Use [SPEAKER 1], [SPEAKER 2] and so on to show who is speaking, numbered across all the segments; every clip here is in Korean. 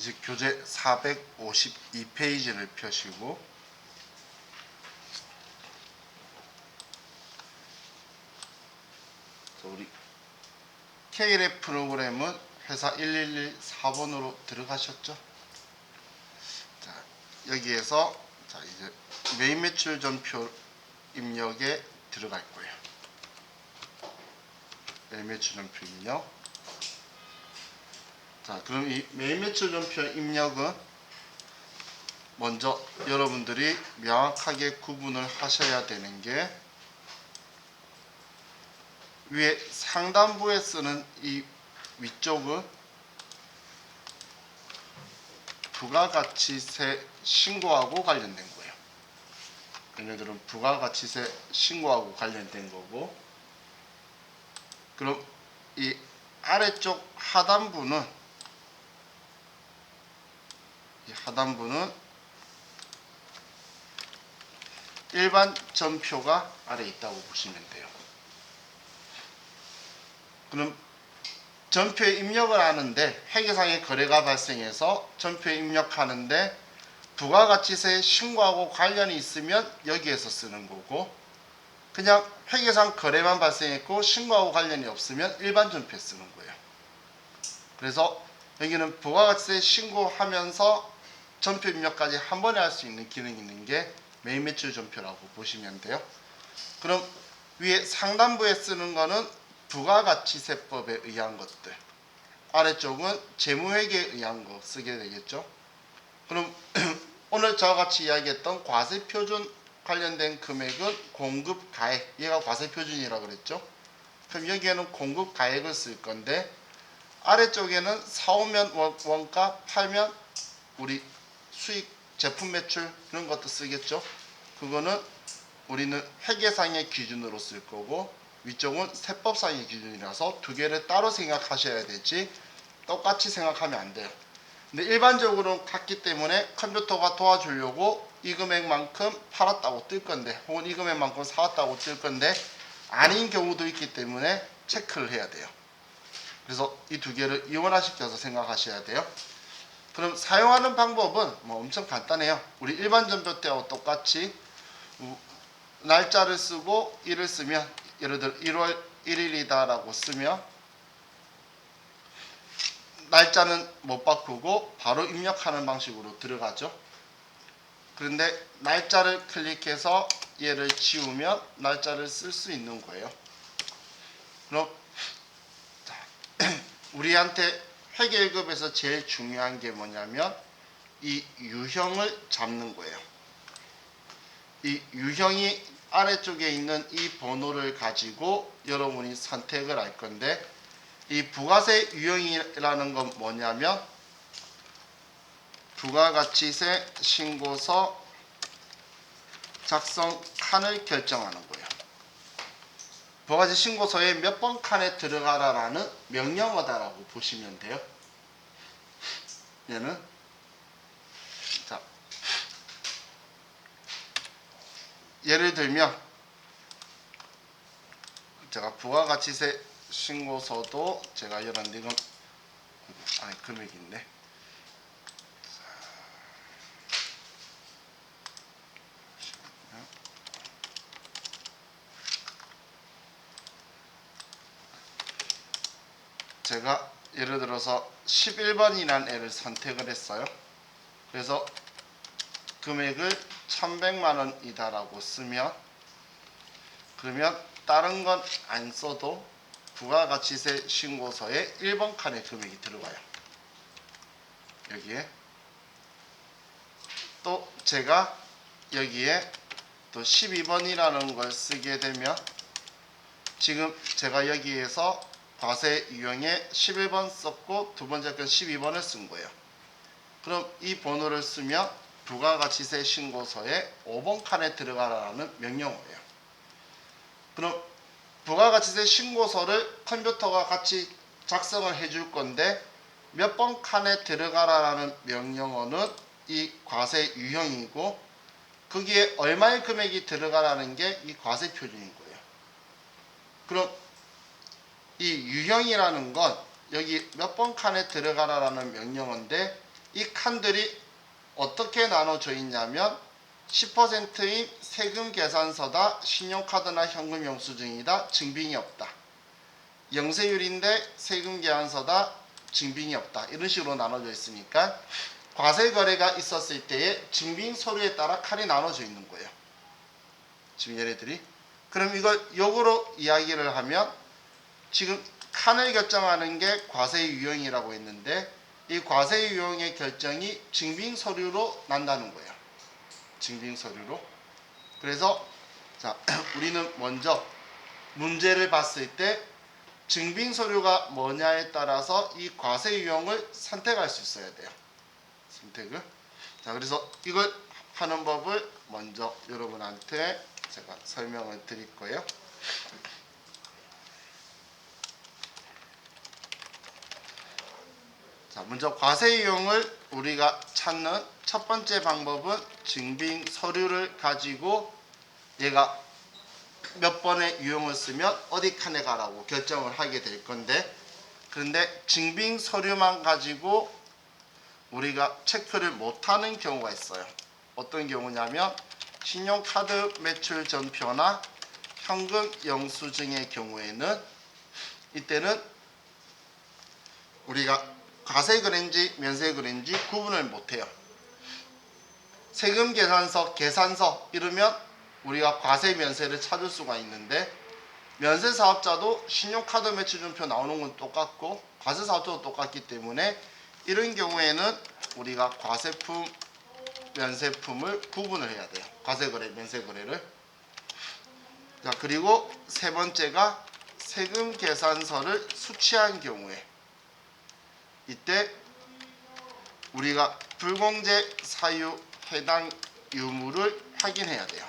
[SPEAKER 1] 이제 교재 452페이지를 펴시고 우리 K랩 프로그램은 회사 1114번으로 들어가셨죠? 자, 여기에서 자, 이제 메인 매출 전표 입력에 들어갈 거예요. 메인 매출 전표 입력. 자, 그럼 이 메인 매출 전표 입력은 먼저 여러분들이 명확하게 구분을 하셔야 되는 게 위에 상단부에 쓰는 이 위쪽은 부가가치세 신고하고 관련된 거예요. 얘네들은 부가가치세 신고하고 관련된 거고, 그럼 이 아래쪽 하단부는 일반 전표가 아래 있다고 보시면 돼요. 그럼 전표에 입력을 하는데 회계상의 거래가 발생해서 전표에 입력하는데 부가가치세 신고하고 관련이 있으면 여기에서 쓰는 거고, 그냥 회계상 거래만 발생했고 신고하고 관련이 없으면 일반 전표에 쓰는 거예요. 그래서 여기는 부가가치세 신고하면서 전표 입력까지 한 번에 할 수 있는 기능이 있는 게 메인 매출 전표라고 보시면 돼요. 그럼 위에 상단부에 쓰는 거는 부가가치세법에 의한 것들, 아래쪽은 재무회계에 의한 거 쓰게 되겠죠. 그럼 오늘 저와 같이 이야기했던 과세표준 관련된 금액은 공급가액, 얘가 과세표준이라고 그랬죠. 그럼 여기에는 공급가액을 쓸 건데, 아래쪽에는 사오면 원가, 팔면 우리 수익, 제품 매출 이런 것도 쓰겠죠. 그거는 우리는 회계상의 기준으로 쓸 거고, 위쪽은 세법상의 기준이라서 두 개를 따로 생각하셔야 되지 똑같이 생각하면 안 돼요. 근데 일반적으로는 같기 때문에 컴퓨터가 도와주려고 이 금액만큼 팔았다고 뜰 건데, 혹은 이 금액만큼 사왔다고 뜰 건데 아닌 경우도 있기 때문에 체크를 해야 돼요. 그래서 이 두 개를 이원화시켜서 생각하셔야 돼요. 그럼 사용하는 방법은 뭐 엄청 간단해요. 우리 일반 전표 때와 똑같이 날짜를 쓰고 일을 쓰면, 예를 들어 1월 1일이다 라고 쓰면 날짜는 못 바꾸고 바로 입력하는 방식으로 들어가죠. 그런데 날짜를 클릭해서 얘를 지우면 날짜를 쓸 수 있는 거예요. 그럼 우리한테 회계 1급에서 제일 중요한 게 뭐냐면 이 유형을 잡는 거예요. 이 유형이 아래쪽에 있는 이 번호를 가지고 여러분이 선택을 할 건데, 이 부가세 유형이라는 건 뭐냐면 부가가치세 신고서 작성 칸을 결정하는 거예요. 부가가치 신고서에 몇 번 칸에 들어가라라는 명령어다라고 보시면 돼요. 얘는 자, 예를 들면 제가 부가가치세 신고서도 제가 열었는데, 이건 아니 금액인데, 제가 예를 들어서 11번이라는 애를 선택을 했어요. 그래서 금액을 1100만원이다 라고 쓰면, 그러면 다른 건 안 써도 부가가치세 신고서에 1번 칸에 금액이 들어가요. 여기에 또 제가 여기에 또 12번이라는 걸 쓰게 되면, 지금 제가 여기에서 과세 유형에 11번 썼고 두 번째 건 12번을 쓴 거예요. 그럼 이 번호를 쓰면 부가가치세 신고서에 5번 칸에 들어가라는 명령어예요. 그럼 부가가치세 신고서를 컴퓨터가 같이 작성을 해줄 건데 몇 번 칸에 들어가라는 명령어는 이 과세 유형이고, 거기에 얼마의 금액이 들어가라는 게 이 과세 표준인 거예요. 그럼 이 유형이라는 건 여기 몇 번 칸에 들어가라는 명령어인데, 이 칸들이 어떻게 나눠져 있냐면 10%인 세금 계산서다, 신용카드나 현금 영수증이다, 증빙이 없다. 영세율인데 세금 계산서다, 증빙이 없다. 이런 식으로 나눠져 있으니까 과세 거래가 있었을 때의 증빙 서류에 따라 칸이 나눠져 있는 거예요. 지금 얘네들이. 그럼 이걸 역으로 이야기를 하면 지금 칸을 결정하는 게 과세 유형이라고 했는데 이 과세 유형의 결정이 증빙 서류로 난다는 거예요. 증빙 서류로. 그래서 자, 우리는 먼저 문제를 봤을 때 증빙 서류가 뭐냐에 따라서 이 과세 유형을 선택할 수 있어야 돼요. 선택을. 자, 그래서 이걸 하는 법을 먼저 여러분한테 제가 설명을 드릴 거예요. 자, 먼저 과세 유형을 우리가 찾는 첫 번째 방법은 증빙 서류를 가지고 얘가 몇 번의 유형을 쓰면 어디 칸에 가라고 결정을 하게 될 건데, 그런데 증빙 서류만 가지고 우리가 체크를 못하는 경우가 있어요. 어떤 경우냐면 신용카드 매출 전표나 현금 영수증의 경우에는 이때는 우리가 과세 거래인지 면세 거래인지 구분을 못해요. 세금 계산서, 계산서 이러면 우리가 과세 면세를 찾을 수가 있는데, 면세 사업자도 신용카드 매출 전표 나오는 건 똑같고 과세 사업자도 똑같기 때문에 이런 경우에는 우리가 과세품, 면세품을 구분을 해야 돼요. 과세 거래, 면세 거래를. 자, 그리고 세 번째가 세금 계산서를 수취한 경우에 이때 우리가 불공제 사유 해당 유무를 확인해야 돼요.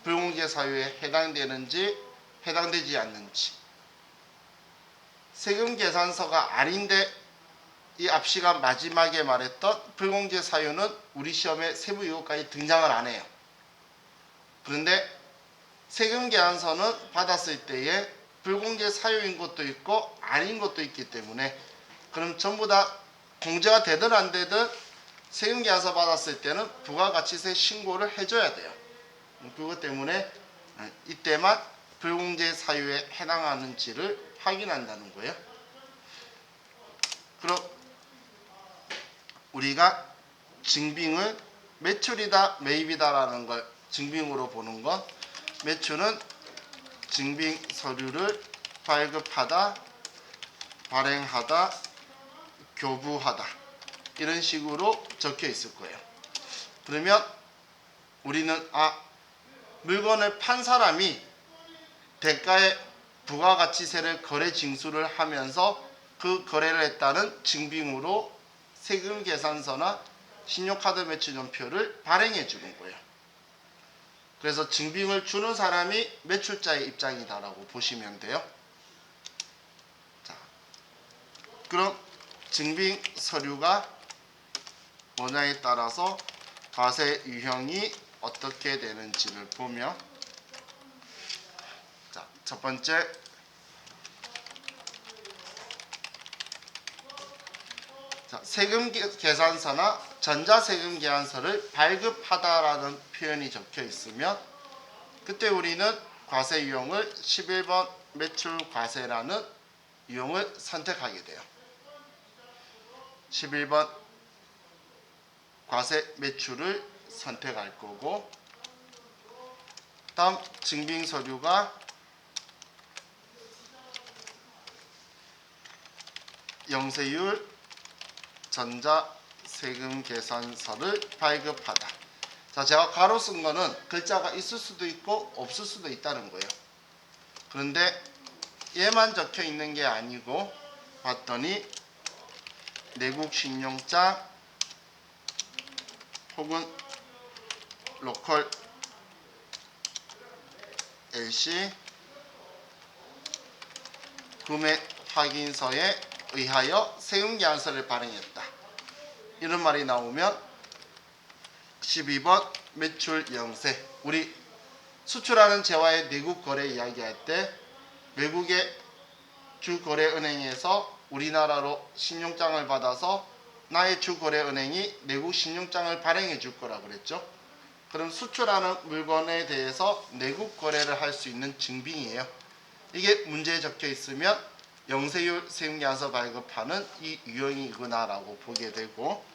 [SPEAKER 1] 불공제 사유에 해당되는지 해당되지 않는지. 세금 계산서가 아닌데 이 앞 시간 마지막에 말했던 불공제 사유는 우리 시험에 세부 요구까지 등장을 안 해요. 그런데 세금 계산서는 받았을 때에 불공제 사유인 것도 있고 아닌 것도 있기 때문에, 그럼 전부 다 공제가 되든 안 되든 세금 계산서 받았을 때는 부가가치세 신고를 해줘야 돼요. 그것 때문에 이때만 불공제 사유에 해당하는지를 확인한다는 거예요. 그럼 우리가 증빙을 매출이다, 매입이다라는 걸 증빙으로 보는 건, 매출은 증빙 서류를 발급하다, 발행하다, 교부하다 이런 식으로 적혀 있을 거예요. 그러면 우리는 물건을 판 사람이 대가의 부가가치세를 거래 징수를 하면서 그 거래를 했다는 증빙으로 세금 계산서나 신용카드 매출 전표를 발행해 주는 거예요. 그래서 증빙을 주는 사람이 매출자의 입장이다라고 보시면 돼요. 자, 그럼 증빙 서류가 뭐냐에 따라서 과세 유형이 어떻게 되는지를 보면, 자, 첫 번째 세금 계산서나 전자세금 계산서를 발급하다라는 표현이 적혀 있으면 그때 우리는 과세 유형을 11번 매출 과세라는 유형을 선택하게 돼요. 11번 과세 매출을 선택할 거고, 다음 증빙 서류가 영세율 전자세금 계산서를 발급하다. 자, 제가 가로 쓴 거는 글자가 있을 수도 있고 없을 수도 있다는 거예요. 그런데 얘만 적혀 있는 게 아니고 봤더니 내국신용장 혹은 로컬 LC 구매 확인서에 의하여 세금 계산서를 발행했다. 이런 말이 나오면 12번 매출 영세. 우리 수출하는 재화의 내국 거래 이야기할 때 외국의 주거래은행에서 우리나라로 신용장을 받아서 나의 주거래은행이 내국 신용장을 발행해 줄 거라 그랬죠. 그럼 수출하는 물건에 대해서 내국 거래를 할 수 있는 증빙이에요. 이게 문제에 적혀 있으면 영세율 세금계산서 발급하는 이 유형이구나 라고 보게 되고,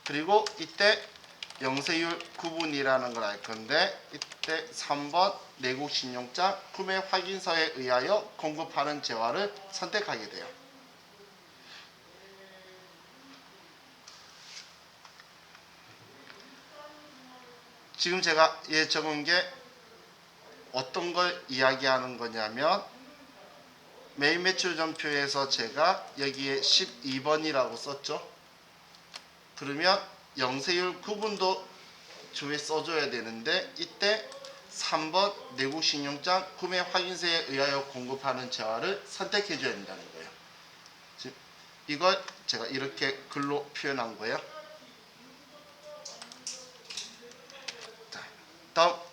[SPEAKER 1] 그리고 이때 영세율 구분이라는 걸 알 건데, 이때 3번 내국 신용장 구매 확인서에 의하여 공급하는 재화를 선택하게 돼요. 지금 제가 적은 게 어떤 걸 이야기하는 거냐면, 매일 매출 전표에서 제가 여기에 12번이라고 썼죠. 그러면 영세율 구분도 주에 써줘야 되는데, 이때 3번 내국 신용장 구매 확인서에 의하여 공급하는 재화를 선택해 줘야 된다는 거예요. 이걸 제가 이렇게 글로 표현한 거예요. 자, 다음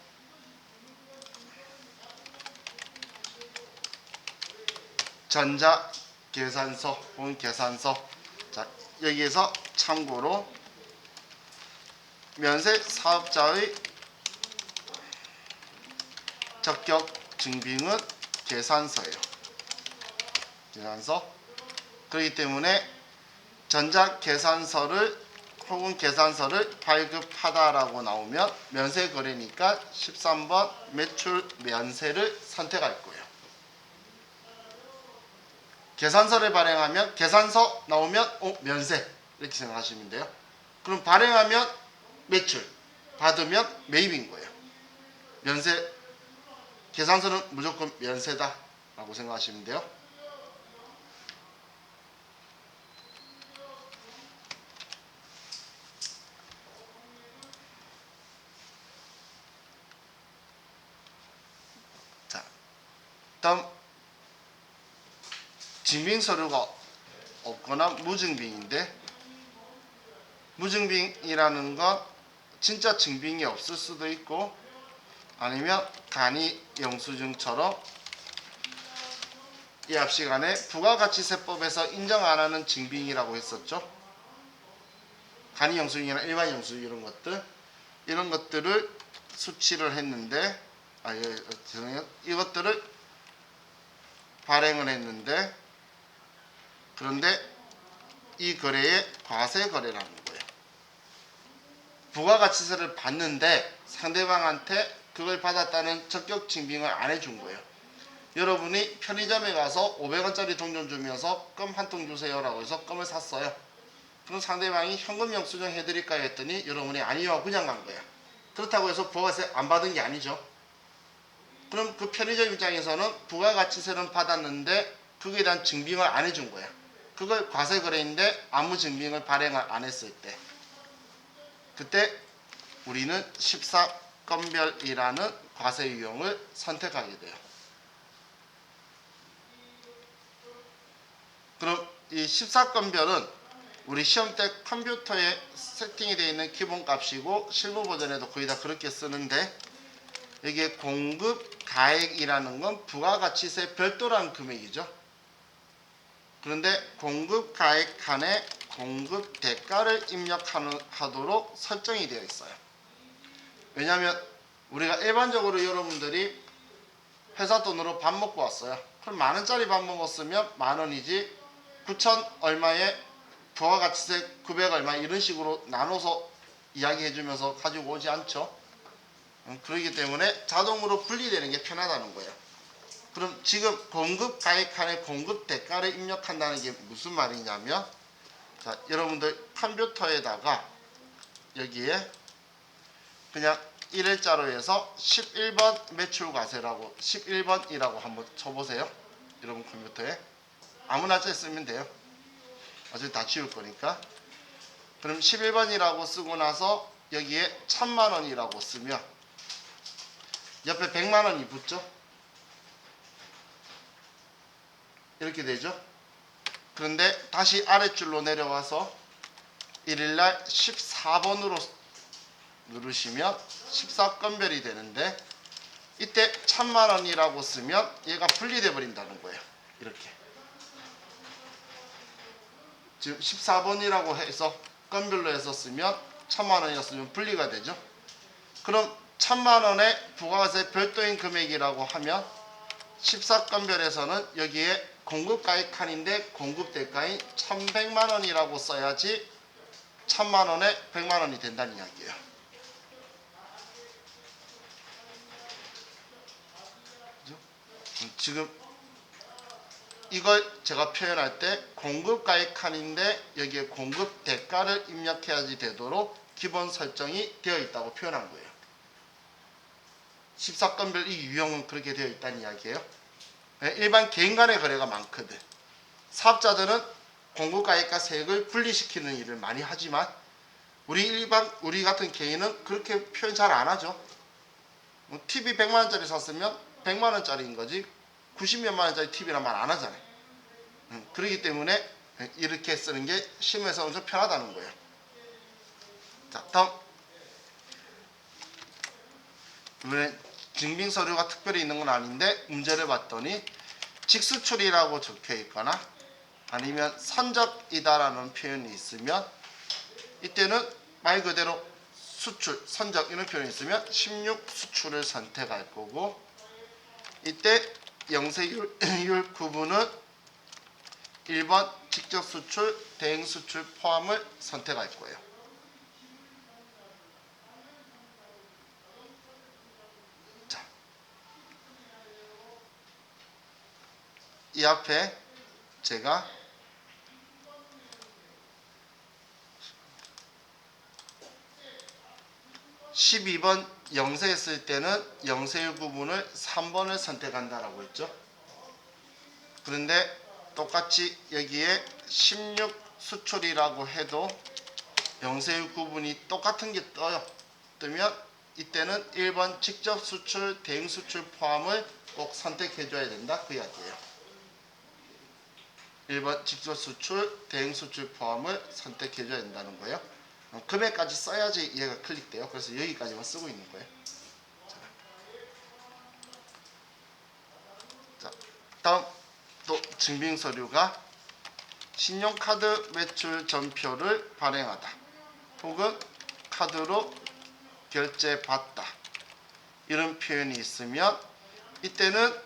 [SPEAKER 1] 전자계산서 혹은 계산서. 자, 여기에서 참고로 면세 사업자의 적격 증빙은 계산서예요. 계산서. 그렇기 때문에 전자계산서를 혹은 계산서를 발급하다라고 나오면 면세 거래니까 13번 매출 면세를 선택할 거예요. 계산서를 발행하면 계산서 나오면 면세 이렇게 생각하시면 돼요. 그럼 발행하면 매출, 받으면 매입인 거예요. 면세, 계산서는 무조건 면세다 라고 생각하시면 돼요. 자, 다음 증빙서류가 없거나 무증빙인데, 무증빙이라는 건 진짜 증빙이 없을 수도 있고, 아니면 간이 영수증처럼 이 앞 시간에 부가가치세법에서 인정 안 하는 증빙이라고 했었죠. 간이 영수증이나 일반 영수증 이런 것들을 수치를 했는데, 죄송해요. 이것들을 발행을 했는데, 그런데 이 거래에 과세 거래라는 거예요. 부가가치세를 받는데 상대방한테 그걸 받았다는 적격 증빙을 안 해준 거예요. 여러분이 편의점에 가서 500원짜리 돈 좀 주면서 껌 한 통 주세요라고 해서 껌을 샀어요. 그럼 상대방이 현금 영수증 해드릴까요 했더니 여러분이 아니요 그냥 간 거야. 그렇다고 해서 부가가치세 안 받은 게 아니죠. 그럼 그 편의점 입장에서는 부가가치세는 받았는데 그거에 대한 증빙을 안 해준 거야. 그걸 과세거래인데 아무 증빙을 발행을 안 했을 때, 그때 우리는 14건별이라는 과세 유형을 선택하게 돼요. 그럼 이 14건별은 우리 시험 때 컴퓨터에 세팅이 되어 있는 기본값이고, 실무 버전에도 거의 다 그렇게 쓰는데, 여기에 공급 가액이라는 건 부가가치세 별도라는 금액이죠. 그런데 공급 가액 칸에 공급 대가를 입력하도록 설정이 되어 있어요. 왜냐하면 우리가 일반적으로 여러분들이 회사 돈으로 밥 먹고 왔어요. 그럼 만원짜리 밥 먹었으면 만원이지 9천 얼마에 부가가치세 900 얼마 이런 식으로 나눠서 이야기해주면서 가지고 오지 않죠. 그렇기 때문에 자동으로 분리되는 게 편하다는 거예요. 그럼 지금 공급 가액 칸에 공급 대가를 입력한다는 게 무슨 말이냐면, 자, 여러분들 컴퓨터에다가 여기에 그냥 1일자로 해서 11번 매출과세라고 11번이라고 한번 쳐보세요. 여러분 컴퓨터에 아무나 쓰면 돼요. 어차피 다 지울 거니까. 그럼 11번이라고 쓰고 나서 여기에 1000만원이라고 쓰면 옆에 100만원이 붙죠. 이렇게 되죠. 그런데 다시 아랫줄로 내려와서 1일날 14번으로 누르시면 14건별이 되는데, 이때 1000만원이라고 쓰면 얘가 분리돼 버린다는 거예요. 이렇게 지금 14번이라고 해서 건별로 해서 쓰면 1000만원이었으면 분리가 되죠. 그럼 1000만원의 부가세 별도인 금액이라고 하면 14건별에서는 여기에 공급가액 칸인데 공급대가인 1100만원이라고 써야지 1000만원에 100만원이 된다는 이야기예요. 지금 이걸 제가 표현할 때 공급가액 칸인데 여기에 공급대가를 입력해야지 되도록 기본 설정이 되어 있다고 표현한 거예요. 14건별 이 유형은 그렇게 되어 있다는 이야기예요. 일반 개인 간의 거래가 많거든. 사업자들은 공급가액과 세액을 분리시키는 일을 많이 하지만 우리 같은 개인은 그렇게 표현 잘 안 하죠. TV 100만원짜리 샀으면 100만원짜리인 거지 90몇만원짜리 TV란 말 안 하잖아요. 그렇기 때문에 이렇게 쓰는 게 실무에서 엄청 편하다는 거예요. 자, 다음 이번엔 증빙서류가 특별히 있는 건 아닌데 문제를 봤더니 직수출이라고 적혀 있거나 아니면 선적이다라는 표현이 있으면 이때는 말 그대로 수출, 선적 이런 표현이 있으면 16 수출을 선택할 거고 이때 영세율 구분은 1번 직접 수출, 대행 수출 포함을 선택할 거예요. 자, 이 앞에 제가 12번 영세 했을 때는 영세율 구분을 3번을 선택한다라고 했죠. 그런데 똑같이 여기에 16 수출이라고 해도 영세율 구분이 똑같은 게 떠요. 뜨면 이때는 1번 직접 수출, 대행 수출 포함을 꼭 선택해 줘야 된다 그 이야기예요. 1번 직접 수출, 대행 수출 포함을 선택해 줘야 된다는 거예요. 금액까지 써야지 얘가 클릭돼요. 그래서 여기까지만 쓰고 있는 거예요. 자, 다음 또 증빙서류가 신용카드 매출 전표를 발행하다 혹은 카드로 결제받다 이런 표현이 있으면 이때는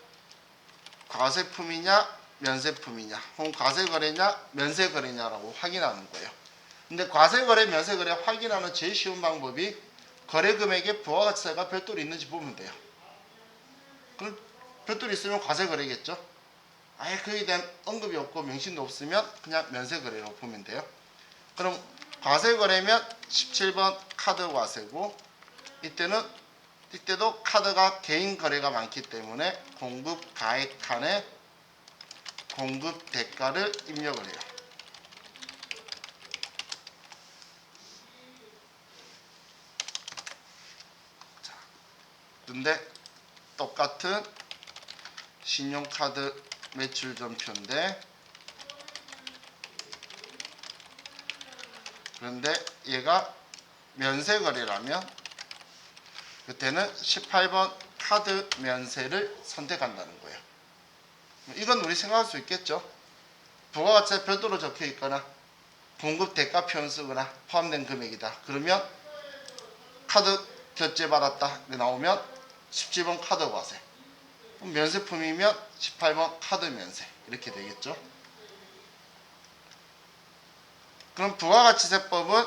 [SPEAKER 1] 과세품이냐 면세품이냐 혹은 과세거래냐 면세거래냐라고 확인하는 거예요. 근데 과세거래 면세거래 확인하는 제일 쉬운 방법이 거래금액에 부가가치세가 별도로 있는지 보면 돼요. 그럼 별도로 있으면 과세거래겠죠. 아예 거기에 대한 언급이 없고 명시도 없으면 그냥 면세거래라고 보면 돼요. 그럼 과세거래면 17번 카드과세고 이때도 카드가 개인 거래가 많기 때문에 공급가액 칸에 공급대가를 입력을 해요. 자, 근데 똑같은 신용카드 매출 전표인데 그런데 얘가 면세거래라면 그때는 18번 카드 면세를 선택한다는 거예요. 이건 우리 생각할 수 있겠죠. 부가가치세 별도로 적혀 있거나 공급 대가 표현 쓰거나 포함된 금액이다. 그러면 카드 결제 받았다 나오면 17번 카드 과세, 면세품이면 18번 카드 면세 이렇게 되겠죠. 그럼 부가가치세법은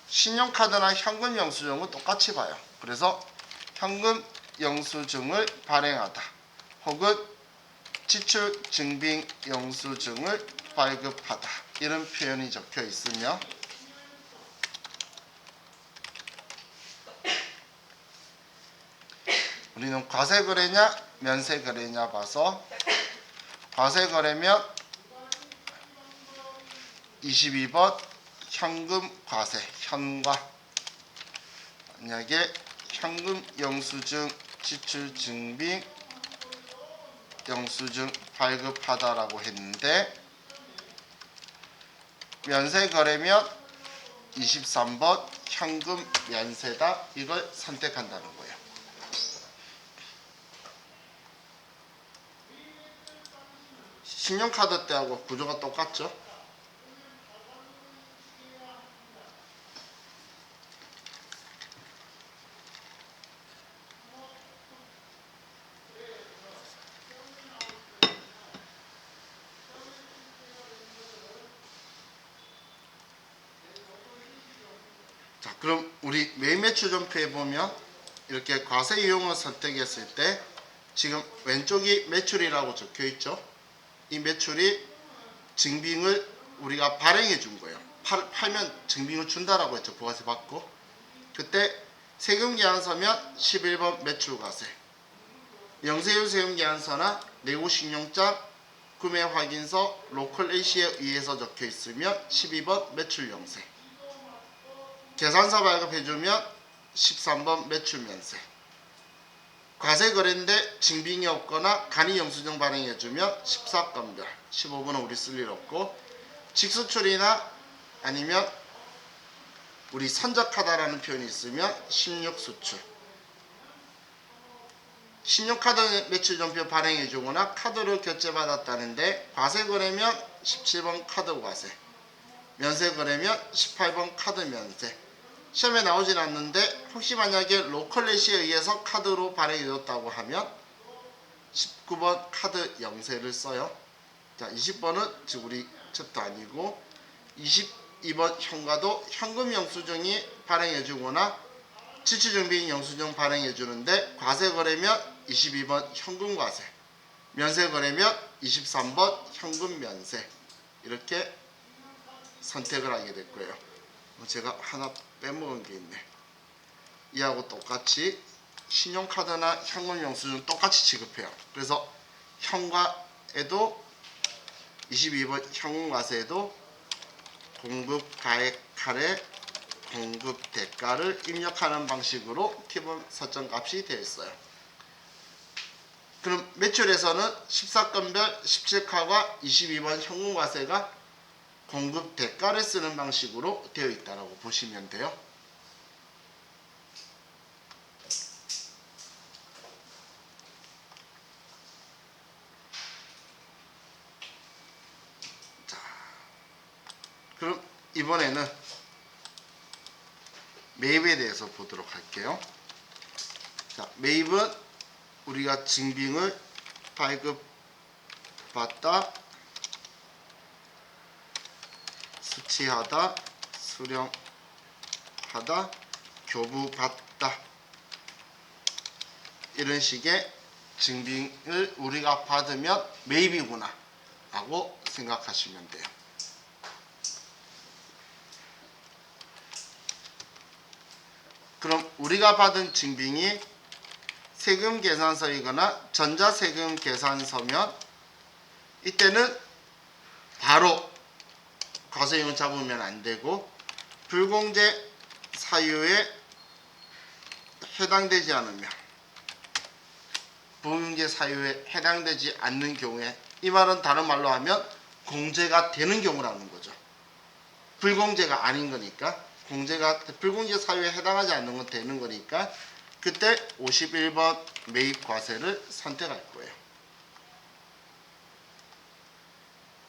[SPEAKER 1] 신용카드나 현금 영수증은 똑같이 봐요. 그래서 현금 영수증을 발행하다 혹은 지출 증빙 영수증을 발급하다 이런 표현이 적혀 있으며 우리는 과세거래냐 면세거래냐 봐서 과세거래면 22번 현금 과세 현과 만약에 현금 영수증 지출 증빙 영수증 발급하다라고 했는데 면세거래면 23번 현금 면세다 이걸 선택한다는 거예요. 신용카드 때하고 구조가 똑같죠. 그럼 우리 매입 매출 전표에 보면 이렇게 과세 유형을 선택했을 때 지금 왼쪽이 매출이라고 적혀 있죠. 이 매출이 증빙을 우리가 발행해 준 거예요. 팔면 증빙을 준다라고 했죠. 부가세 받고. 그때 세금계산서면 11번 매출과세, 영세율 세금계산서나 내구신용장, 구매확인서, 로컬 A시에 의해서 적혀 있으면 12번 매출영세, 계산서 발급해주면 13번 매출면세, 과세거래인데 증빙이 없거나 간이영수증 발행해주면 14건별, 15번은 우리 쓸 일 없고, 직수출이나 아니면 우리 선적하다라는 표현이 있으면 16수출, 16카드 매출전표 발행해주거나 카드를 결제받았다는데 과세거래면 17번 카드과세, 면세거래면 18번 카드면세. 시험에 나오진 않는데 혹시 만약에 로컬렛시에 의해서 카드로 발행해줬다고 하면 19번 카드 영세를 써요. 자, 20번은 즉 우리 챕터 아니고 22번 현과도 현금 영수증이 발행해주거나 지출증빙 영수증 발행해주는데 과세거래면 22번 현금과세, 면세거래면 23번 현금면세, 이렇게 선택을 하게 될 거예요. 제가 하나 빼먹은 게 있네. 이하고 똑같이 신용카드나 현금 영수증 똑같이 지급해요. 그래서 현과에도 22번 현금과세에도 공급가액 칼에 공급 대가를 입력하는 방식으로 기본 설정 값이 되어 있어요. 그럼 매출에서는 14건별 17카와 22번 현금과세가 공급 대가를 쓰는 방식으로 되어 있다고 보시면 돼요. 자, 그럼 이번에는 매입에 대해서 보도록 할게요. 자, 매입은 우리가 증빙을 발급받다, 수취하다, 수령하다, 교부받다, 이런 식의 증빙을 우리가 받으면 매입이구나 라고 생각하시면 돼요. 그럼 우리가 받은 증빙이 세금계산서이거나 전자세금계산서면 이때는 바로 과세용을 잡으면 안 되고, 불공제 사유에 해당되지 않으면, 불공제 사유에 해당되지 않는 경우에, 이 말은 다른 말로 하면 공제가 되는 경우라는 거죠. 불공제가 아닌 거니까, 불공제 사유에 해당하지 않는 건 되는 거니까 그때 51번 매입과세를 선택할 거예요.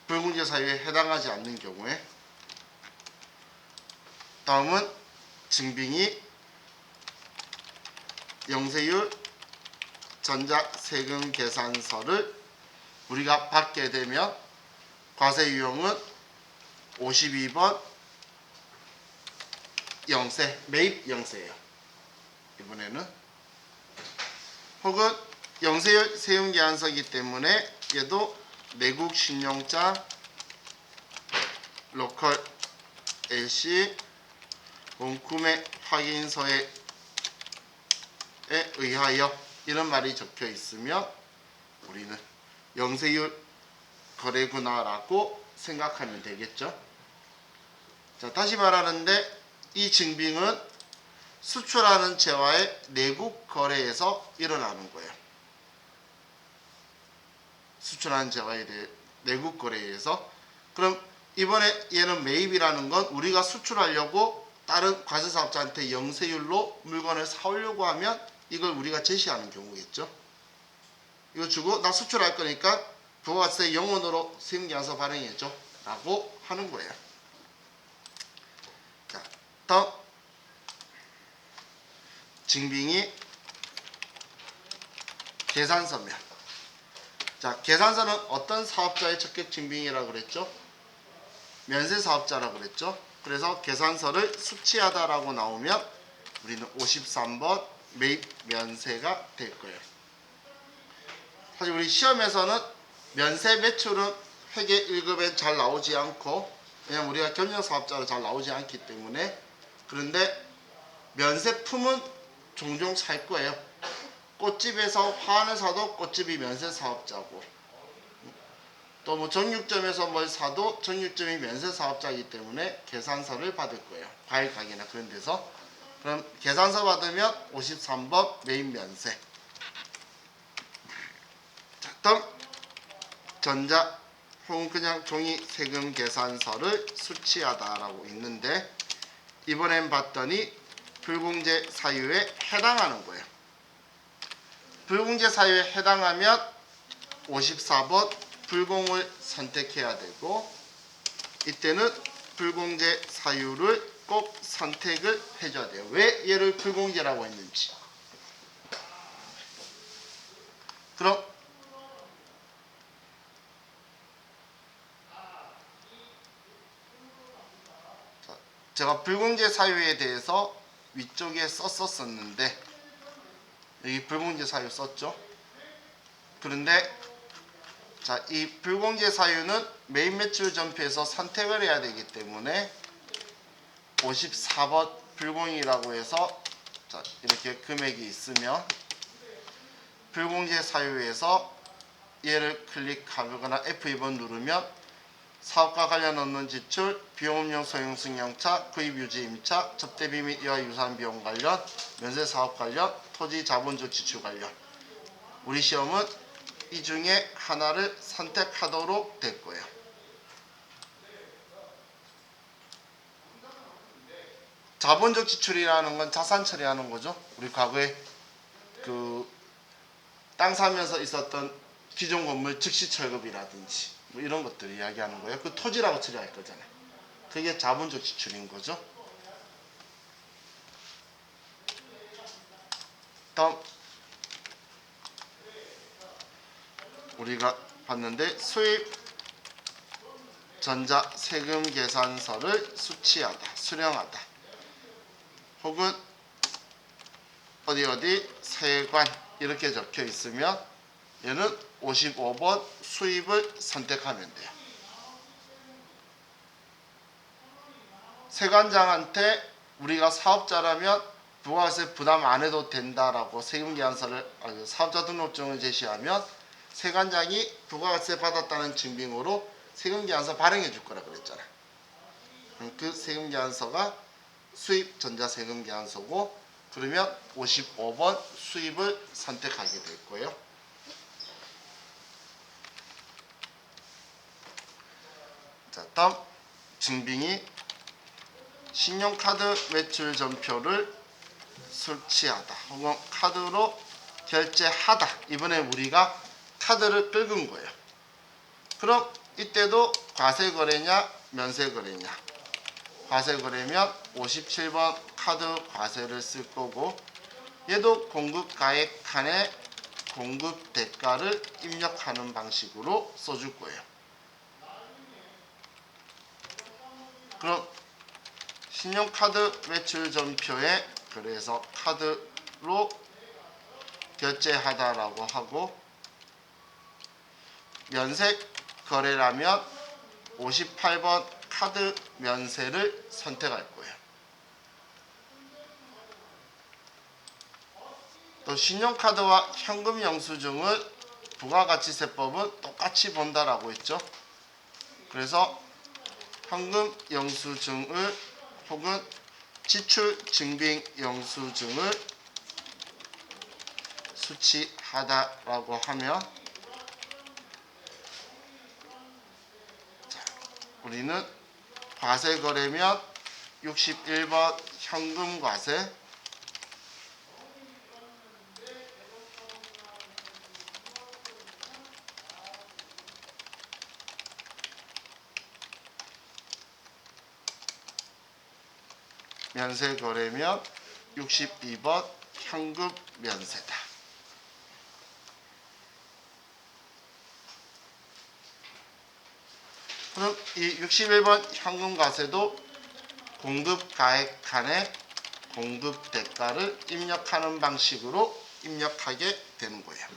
[SPEAKER 1] 불공제 사유에 해당하지 않는 경우에. 다음은 증빙이 영세율 전자세금계산서를 우리가 받게 되면 과세 유형은 52번 영세, 매입 영세예요. 이번에는 혹은 영세율 세금계산서이기 때문에 얘도 내국 신용장, 로컬 LC, 원구매 확인서에 의하여 이런 말이 적혀 있으면 우리는 영세율 거래구나라고 생각하면 되겠죠. 자, 다시 말하는데 이 증빙은 수출하는 채와의 내국 거래에서 일어나는 거예요. 수출하는 채와의 내국 거래에서. 그럼 이번에 얘는 매입이라는 건 우리가 수출하려고 다른 과세사업자한테 영세율로 물건을 사오려고 하면 이걸 우리가 제시하는 경우겠죠. 이거 주고 나 수출할 거니까 부가세 0원으로 세금계산서 발행해줘 라고 하는 거예요. 자, 다음 증빙이 계산서면. 자, 계산서는 어떤 사업자의 적격 증빙이라고 그랬죠? 면세사업자라고 그랬죠? 그래서 계산서를 수취하다라고 나오면 우리는 53번 매입 면세가 될 거예요. 사실 우리 시험에서는 면세 매출은 회계 1급에 잘 나오지 않고, 왜냐면 우리가 경영사업자로 잘 나오지 않기 때문에. 그런데 면세품은 종종 살 거예요. 꽃집에서 화환을 사도 꽃집이 면세 사업자고, 또 뭐 정육점에서 뭘 사도 정육점이 면세 사업자이기 때문에 계산서를 받을 거예요. 과일 가게나 그런 데서. 그럼 계산서 받으면 53번 매입 면세. 자, 다음 전자 혹은 그냥 종이 세금 계산서를 수취하다라고 있는데, 이번엔 봤더니 불공제 사유에 해당하는 거예요. 불공제 사유에 해당하면 54번 불공을 선택해야 되고, 이때는 불공제 사유를 꼭 선택을 해줘야 돼요. 왜 얘를 불공제라고 했는지. 그럼 제가 불공제 사유에 대해서 위쪽에 썼었는데, 여기 불공제 사유 썼죠. 그런데 자, 이 불공제 사유는 매입 매출 전표에서 선택을 해야 되기 때문에 54번 불공이라고 해서, 자, 이렇게 금액이 있으면 불공제 사유에서 얘를 클릭하거나 F2번 누르면 사업과 관련 없는 지출, 비용업용 소형 승용차, 구입 유지 임차, 접대비 및 이와 유사한 비용 관련, 면세 사업 관련, 토지 자본적 지출 관련. 우리 시험은 이 중에 하나를 선택하도록 될 거예요. 자본적 지출이라는 건 자산 처리하는 거죠. 우리 과거에 그 땅 사면서 있었던 기존 건물 즉시 철거비라든지 뭐 이런 것들 이야기하는 거예요. 그 토지라고 처리할 거잖아요. 그게 자본적 지출인 거죠. 다음 우리가 봤는데, 수입 전자 세금 계산서를 수취하다, 수령하다, 혹은 어디 세관 이렇게 적혀 있으면 얘는 55번 수입을 선택하면 돼요. 세관장한테 우리가 사업자라면 부가세 부담 안 해도 된다라고 세금계산서를, 사업자 등록증을 제시하면 세관장이 부가세 받았다는 증빙으로 세금계산서 발행해 줄 거라 그랬잖아요. 그 세금계산서가 수입 전자세금계산서고, 그러면 55번 수입을 선택하게 될 거예요. 자, 다음 증빙이 신용카드 매출 전표를 수취하다 혹은 카드로 결제하다. 이번에 우리가 카드를 끌은 거예요. 그럼 이때도 과세 거래냐 면세 거래냐. 과세 거래면 57번 카드 과세를 쓸 거고, 얘도 공급 가액 칸에 공급 대가를 입력하는 방식으로 써줄 거예요. 그럼 신용카드 매출 전표에 그래서 카드로 결제하다라고 하고, 면세 거래라면 58번 카드 면세를 선택할 거예요. 또 신용카드와 현금 영수증을 부가가치세법은 똑같이 본다라고 했죠. 그래서 현금 영수증을 혹은 지출 증빙 영수증을 수취하다라고 하면, 우리는 과세 거래면 61번 현금 과세, 면세 거래면 62번 현금 면세다. 그럼 이 61번 현금 과세도 공급 가액 칸에 공급 대가를 입력하는 방식으로 입력하게 되는 거예요.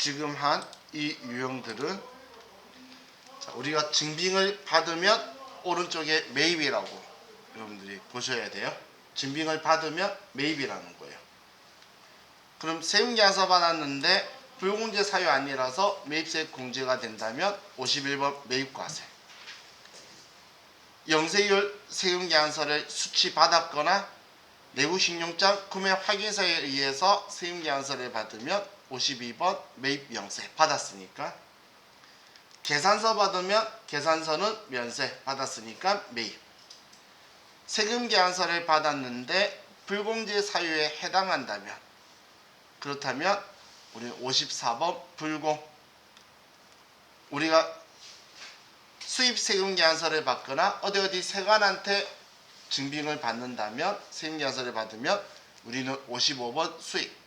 [SPEAKER 1] 지금 한 이 유형들은 우리가 증빙을 받으면 오른쪽에 매입이라고 여러분들이 보셔야 돼요. 증빙을 받으면 매입이라는 거예요. 그럼 세금계산서 받았는데 불공제 사유 아니라서 매입세 공제가 된다면 51번 매입과세. 영세율 세금계산서를 수취받았거나 내구신용장 구매 확인서에 의해서 세금계산서를 받으면 52번 매입명세 받았으니까, 계산서 받으면 계산서는 면세 받았으니까 매입. 세금계산서를 받았는데 불공제 사유에 해당한다면, 그렇다면 우리는 54번 불공. 우리가 수입세금계산서를 받거나 어디 세관한테 증빙을 받는다면, 세금계산서를 받으면 우리는 55번 수입.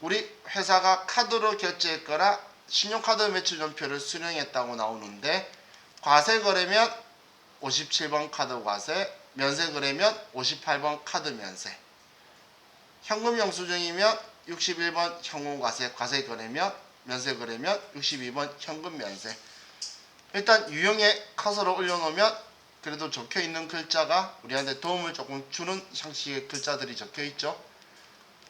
[SPEAKER 1] 우리 회사가 카드로 결제했거나 신용카드 매출전표를 수령했다고 나오는데, 과세거래면 57번 카드 과세, 면세거래면 58번 카드 면세, 현금 영수증이면 61번 현금 과세, 과세거래면, 면세거래면 62번 현금 면세. 일단 유형에 커서로 올려놓으면 그래도 적혀있는 글자가 우리한테 도움을 조금 주는 형식의 글자들이 적혀있죠.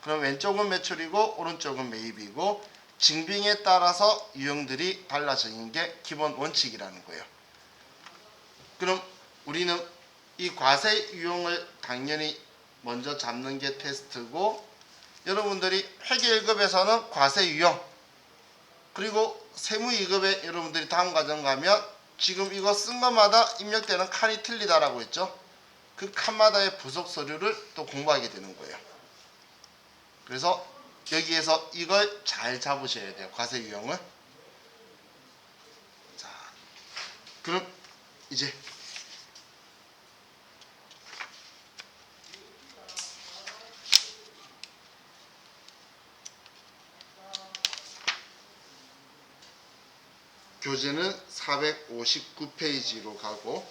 [SPEAKER 1] 그럼 왼쪽은 매출이고 오른쪽은 매입이고, 증빙에 따라서 유형들이 달라지는 게 기본 원칙이라는 거예요. 그럼 우리는 이 과세 유형을 당연히 먼저 잡는 게 테스트고, 여러분들이 회계 1급에서는 과세 유형, 그리고 세무 2급에 여러분들이 다음 과정 가면 지금 이거 쓴 것마다 입력되는 칸이 틀리다라고 했죠. 그 칸마다의 부속 서류를 또 공부하게 되는 거예요. 그래서 여기에서 이걸 잘 잡으셔야 돼요. 과세 유형을. 자, 그럼 이제 교재는 459페이지로 가고,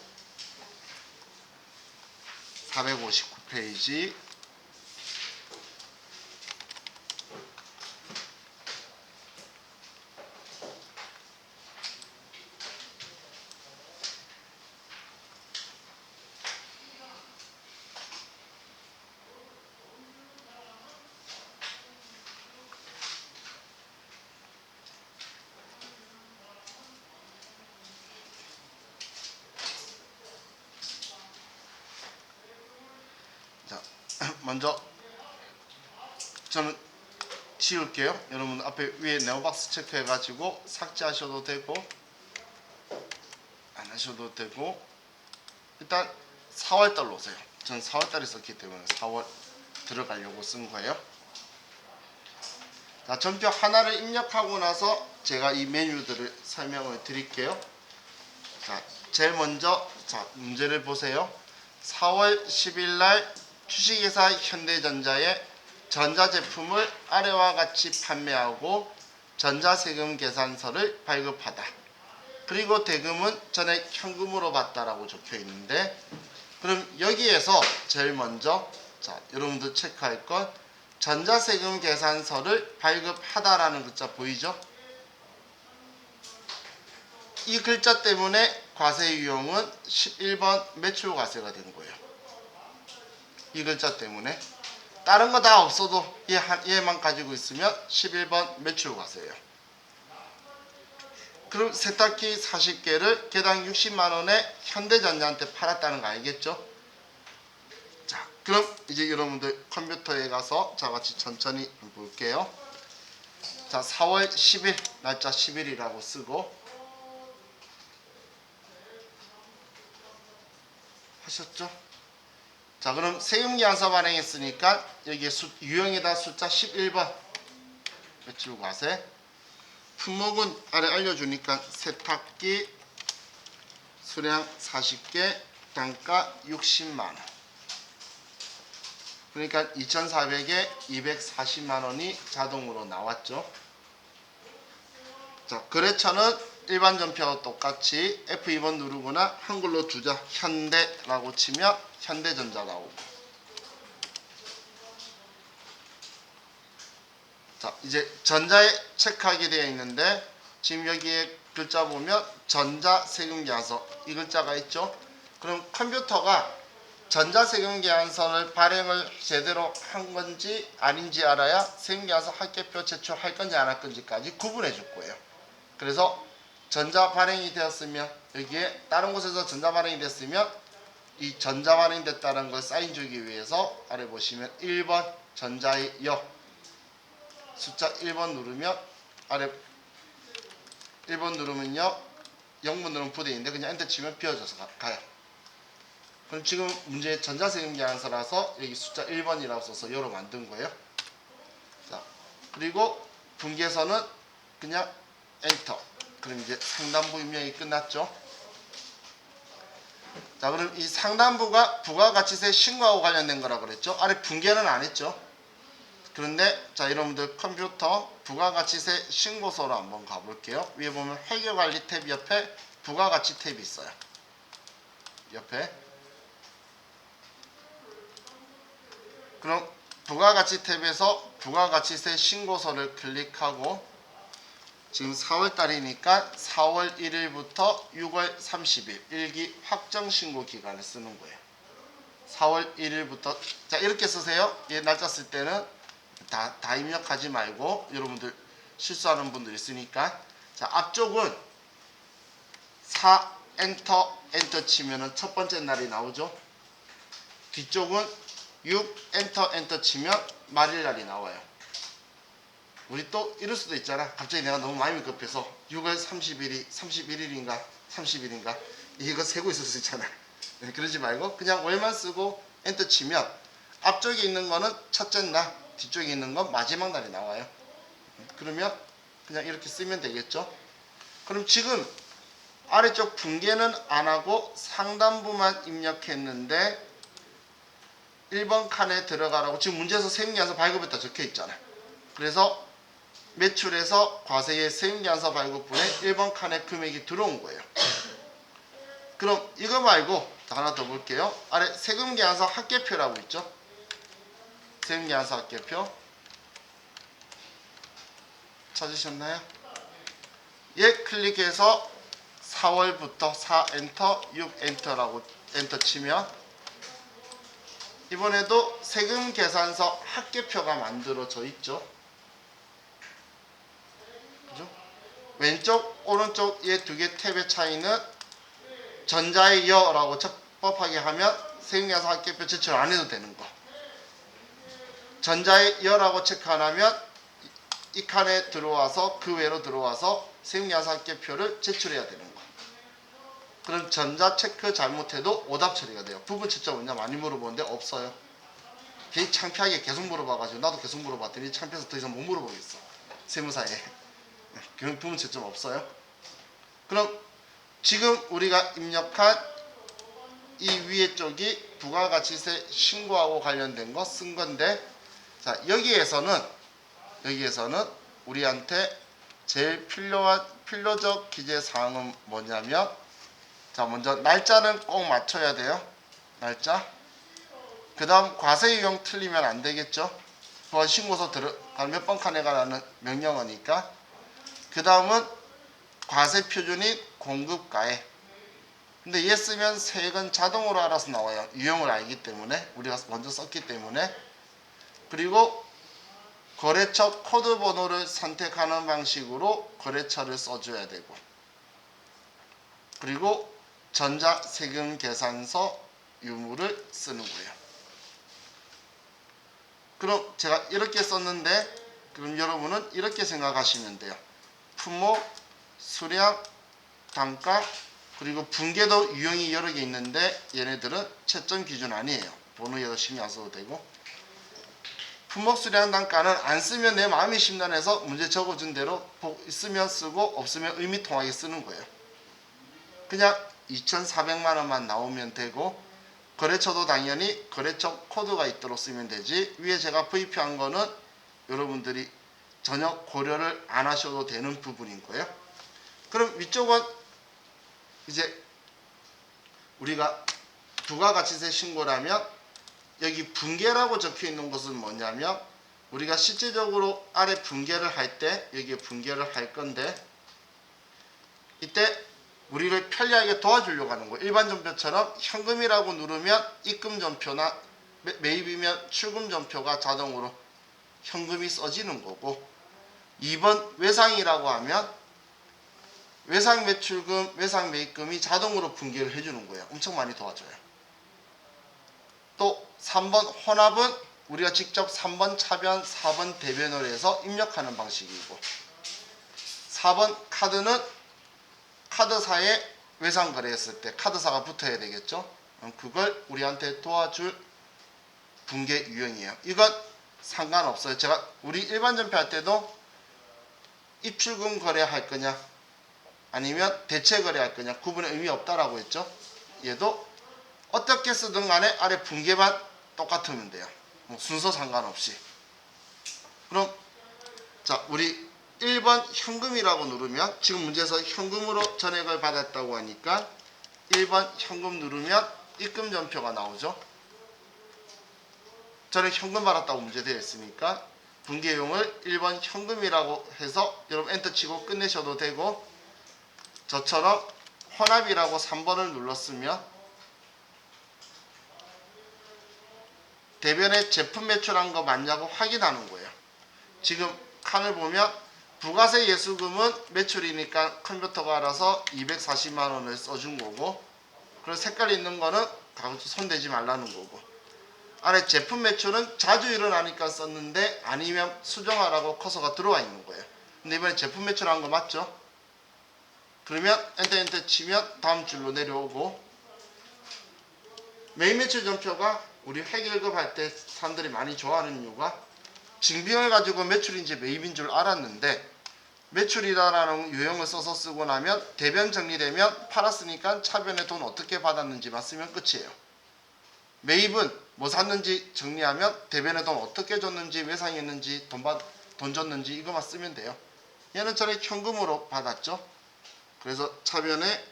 [SPEAKER 1] 459페이지 먼저 저는 지울게요. 여러분 앞에 위에 네오박스 체크해 가지고 삭제하셔도 되고 안 하셔도 되고, 일단 4월달로 오세요. 전 4월달에 썼기 때문에 4월 들어가려고 쓴 거예요. 자, 전표 하나를 입력하고 나서 제가 이 메뉴들을 설명을 드릴게요. 자, 제일 먼저 문제를 보세요. 4월 10일 날 주식회사 현대전자에 전자제품을 아래와 같이 판매하고 전자세금 계산서를 발급하다. 그리고 대금은 전액 현금으로 받다라고 적혀 있는데, 그럼 여기에서 제일 먼저 여러분들 체크할 건 전자세금 계산서를 발급하다라는 글자 보이죠? 이 글자 때문에 과세 유형은 11번 매출과세가 된 거예요. 이 글자 때문에. 다른 거 다 없어도 얘만 가지고 있으면 11번 매출과세예요. 그럼 세탁기 40개를 개당 60만원에 현대전자한테 팔았다는 거 알겠죠? 자, 그럼 이제 여러분들 컴퓨터에 가서 저같이 천천히 볼게요. 자, 4월 10일 날짜 10일이라고 쓰고 하셨죠? 자, 그럼 세금계산서 발행했으니까 여기에 유형에다 숫자 11번 며칠 과세. 품목은 아래 알려주니까 세탁기 수량 40개 단가 60만원. 그러니까 2,400에 240만원이 자동으로 나왔죠. 자, 거래처는 일반 전표와 똑같이 F2번 누르거나 한글로 주자 현대라고 치면 현대전자 나오고. 자, 이제 전자에 체크하게 되어 있는데 지금 여기에 글자 보면 전자세금계산서 이 글자가 있죠. 그럼 컴퓨터가 전자세금계산서를 발행을 제대로 한 건지 아닌지 알아야 세금계산서 합계표 제출할 건지 안 할 건지까지 구분해 줄 거예요. 그래서 전자 발행이 되었으면 여기에 다른 곳에서 전자 발행이 됐으면 이 전자 발행됐다는 걸 사인 주기 위해서 아래 보시면 1번 전자의 여 숫자 1번 누르면 아래 1번 누르면요 0번 누르면 부대인데 그냥 엔터 치면 비워져서 가요. 그럼 지금 문제 전자세금계산서라서 여기 숫자 1번이라고 써서 여로 만든 거예요. 자, 그리고 분계선은 그냥 엔터. 그럼 이제 상단부 입력이 끝났죠. 자, 그럼 이 상단부가 부가가치세 신고하고 관련된 거라 그랬죠. 아래 분계는 안 했죠. 그런데 자, 여러분들 컴퓨터 부가가치세 신고서로 한번 가볼게요. 위에 보면 회계관리 탭 옆에 부가가치 탭이 있어요. 옆에. 그럼 부가가치 탭에서 부가가치세 신고서를 클릭하고 지금 4월달이니까 4월 1일부터 6월 30일 일기 확정신고 기간을 쓰는 거예요. 4월 1일부터 자 이렇게 쓰세요. 얘 날짜 쓸 때는 다 입력하지 말고 여러분들 실수하는 분들 있으니까 자 앞쪽은 4 엔터 치면은 첫 번째 날이 나오죠. 뒤쪽은 6 엔터 치면 말일날이 나와요. 우리 또 이럴 수도 있잖아. 갑자기 내가 너무 마음이 급해서 6월 30일이 31일인가 30일인가 이거 세고 있을 수 있잖아. 네, 그러지 말고 그냥 월만 쓰고 엔터 치면 앞쪽에 있는 거는 첫째 날, 뒤쪽에 있는 건 마지막 날이 나와요. 그러면 그냥 이렇게 쓰면 되겠죠. 그럼 지금 아래쪽 분계는 안 하고 상단부만 입력했는데 1번 칸에 들어가라고 지금 문제에서 세금계산서 발급했다 적혀 있잖아. 그래서 매출에서 과세의 세금계산서 발급분에 1번 칸에 금액이 들어온 거예요. 그럼 이거 말고 하나 더 볼게요. 아래 세금계산서 합계표라고 있죠. 세금계산서 합계표 찾으셨나요? 얘 클릭해서 4월부터 4 엔터 6 엔터라고 엔터 치면 이번에도 세금계산서 합계표가 만들어져 있죠. 왼쪽 오른쪽 이 두 개 탭의 차이는 전자의 여라고 적법하게 하면 세금계산서 합계표 제출 안 해도 되는 거. 전자의 여라고 체크 안 하면 이 칸에 들어와서 그 외로 들어와서 세금계산서 합계표를 제출해야 되는 거. 그럼 전자 체크 잘못해도 오답 처리가 돼요. 부분 채점 뭐냐 많이 물어보는데 없어요. 괜히 창피하게 계속 물어봐가지고 나도 계속 물어봤더니 창피해서 더 이상 못 물어보겠어. 세무사에. 그럼 부분 채점 없어요. 그럼 지금 우리가 입력한 이 위에 쪽이 부가가치세 신고하고 관련된 거 쓴 건데 자 여기에서는 우리한테 제일 필요적 기재사항은 뭐냐면 자 먼저 날짜는 꼭 맞춰야 돼요. 날짜. 그 다음 과세 유형 틀리면 안 되겠죠. 그건 신고서 몇 번 칸에 가라는 명령어니까. 그 다음은 과세 표준인 공급가액. 근데 얘 쓰면 세액은 자동으로 알아서 나와요. 유형을 알기 때문에 우리가 먼저 썼기 때문에. 그리고 거래처 코드 번호를 선택하는 방식으로 거래처를 써줘야 되고 그리고 전자세금계산서 유무를 쓰는 거예요. 그럼 제가 이렇게 썼는데 그럼 여러분은 이렇게 생각하시면 돼요. 품목, 수량, 단가, 그리고 분계도 유형이 여러 개 있는데 얘네들은 채점 기준 아니에요. 번호 열심히 안 써도 되고. 품목, 수량, 단가는 안 쓰면 내 마음이 심란해서 문제 적어준 대로 있으면 쓰고 없으면 의미 통하게 쓰는 거예요. 그냥 2,400만 원만 나오면 되고, 거래처도 당연히 거래처 코드가 있도록 쓰면 되지, 위에 제가 VP한 거는 여러분들이 전혀 고려를 안 하셔도 되는 부분인 거예요. 그럼 위쪽은 이제 우리가 부가가치세 신고라면 여기 분계라고 적혀 있는 것은 뭐냐면, 우리가 실제적으로 아래 분계를 할 때 여기에 분계를 할 건데, 이때 우리를 편리하게 도와주려고 하는 거예요. 일반 전표처럼 현금이라고 누르면 입금 전표나 매입이면 출금 전표가 자동으로 현금이 써지는 거고, 2번 외상이라고 하면 외상 매출금, 외상 매입금이 자동으로 분계를 해주는 거예요. 엄청 많이 도와줘요. 또 3번 혼합은 우리가 직접 3번 차변, 4번 대변을 해서 입력하는 방식이고, 4번 카드는 카드사에 외상 거래했을 때 카드사가 붙어야 되겠죠. 그걸 우리한테 도와줄 분계 유형이에요. 이건 상관없어요. 제가 우리 일반 전표할 때도 입출금 거래할 거냐 아니면 대체 거래할 거냐 구분의 의미 없다라고 했죠. 얘도 어떻게 쓰든 간에 아래 분계만 똑같으면 돼요. 뭐 순서 상관없이. 그럼 자, 우리 1번 현금이라고 누르면, 지금 문제에서 현금으로 전액을 받았다고 하니까 1번 현금 누르면 입금 전표가 나오죠. 전액 현금 받았다고 문제 되어 있으니까 분계용을 1번 현금이라고 해서 여러분 엔터 치고 끝내셔도 되고, 저처럼 혼합이라고 3번을 눌렀으면 대변에 제품 매출한 거 맞냐고 확인하는 거예요. 지금 칸을 보면 부가세 예수금은 매출이니까 컴퓨터가 알아서 240만 원을 써준 거고, 그리고 색깔 있는 거는 손대지 말라는 거고, 아래 제품 매출은 자주 일어나니까 썼는데 아니면 수정하라고 커서가 들어와 있는 거예요. 근데 이번에 제품 매출한 거 맞죠? 그러면 엔터 치면 다음 줄로 내려오고, 매입 매출 전표가 우리 회계일급 할 때 사람들이 많이 좋아하는 이유가 징빙을 가지고 매출인지 매입인 줄 알았는데 매출이라는 유형을 써서 쓰고 나면 대변 정리되면 팔았으니까 차변에 돈 어떻게 받았는지만 쓰면 끝이에요. 매입은 뭐 샀는지 정리하면 대변에 돈 어떻게 줬는지, 외상했는지, 돈 줬는지 이거만 쓰면 돼요. 얘는 전에 현금으로 받았죠. 그래서 차변에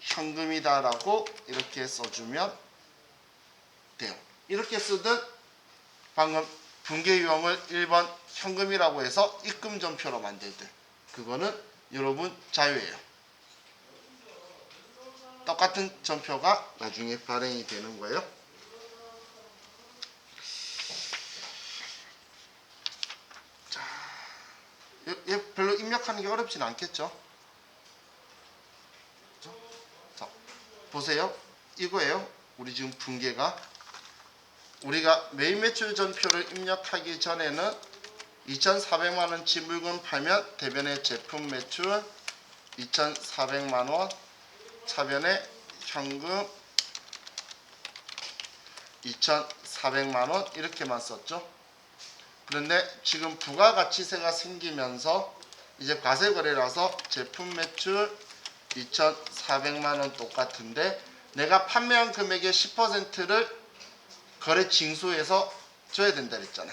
[SPEAKER 1] 현금이다라고 이렇게 써주면 돼요. 이렇게 쓰든 방금 분계 유형을 1번 현금이라고 해서 입금 전표로 만들든 그거는 여러분 자유예요. 똑같은 전표가 나중에 발행이 되는 거예요. 자, 얘 별로 입력하는 게 어렵진 않겠죠? 자, 보세요. 이거예요. 우리 지금 분계가, 우리가 매입 매출 전표를 입력하기 전에는 2,400만원치 물건 팔면 대변에 제품 매출 2,400만원, 차변에 현금 2,400만원 이렇게만 썼죠. 그런데 지금 부가가치세가 생기면서 이제 과세거래라서 제품 매출 2,400만원 똑같은데 내가 판매한 금액의 10%를 거래 징수해서 줘야 된다 그랬잖아.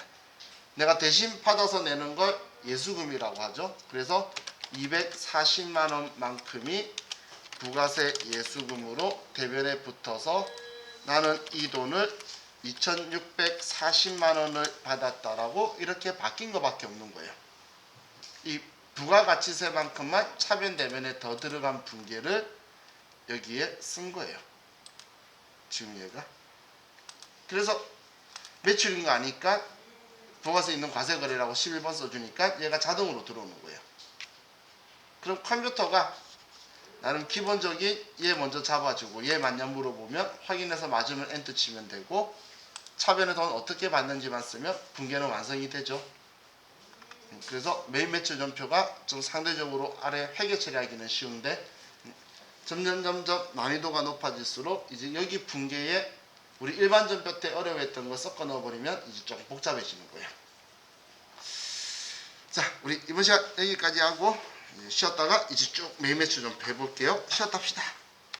[SPEAKER 1] 내가 대신 받아서 내는 걸 예수금이라고 하죠. 그래서 240만원만큼이 부가세 예수금으로 대변에 붙어서 나는 이 돈을 2,640만원을 받았다라고 이렇게 바뀐 것밖에 없는 거예요. 이 부가가치세만큼만 차변 대변에 더 들어간 분계를 여기에 쓴 거예요. 지금 얘가. 그래서 매출인 거 아니까 부가세 있는 과세거래라고 11번 써주니까 얘가 자동으로 들어오는 거예요. 그럼 컴퓨터가 나름 기본적인 얘 먼저 잡아주고 얘 맞냐 물어보면 확인해서 맞으면 엔터 치면 되고, 차변의 돈 어떻게 받는지만 쓰면 붕괴는 완성이 되죠. 그래서 메인 매출 전표가 좀 상대적으로 아래 회계 처리하기는 쉬운데 점점 난이도가 높아질수록 이제 여기 붕괴에 우리 일반 전표 때 어려워했던 거 섞어 넣어버리면 이제 조금 복잡해지는 거예요. 자, 우리 이번 시간 여기까지 하고 쉬었다가 이제 쭉 메인 매출 좀 해볼게요. 쉬었다 합시다.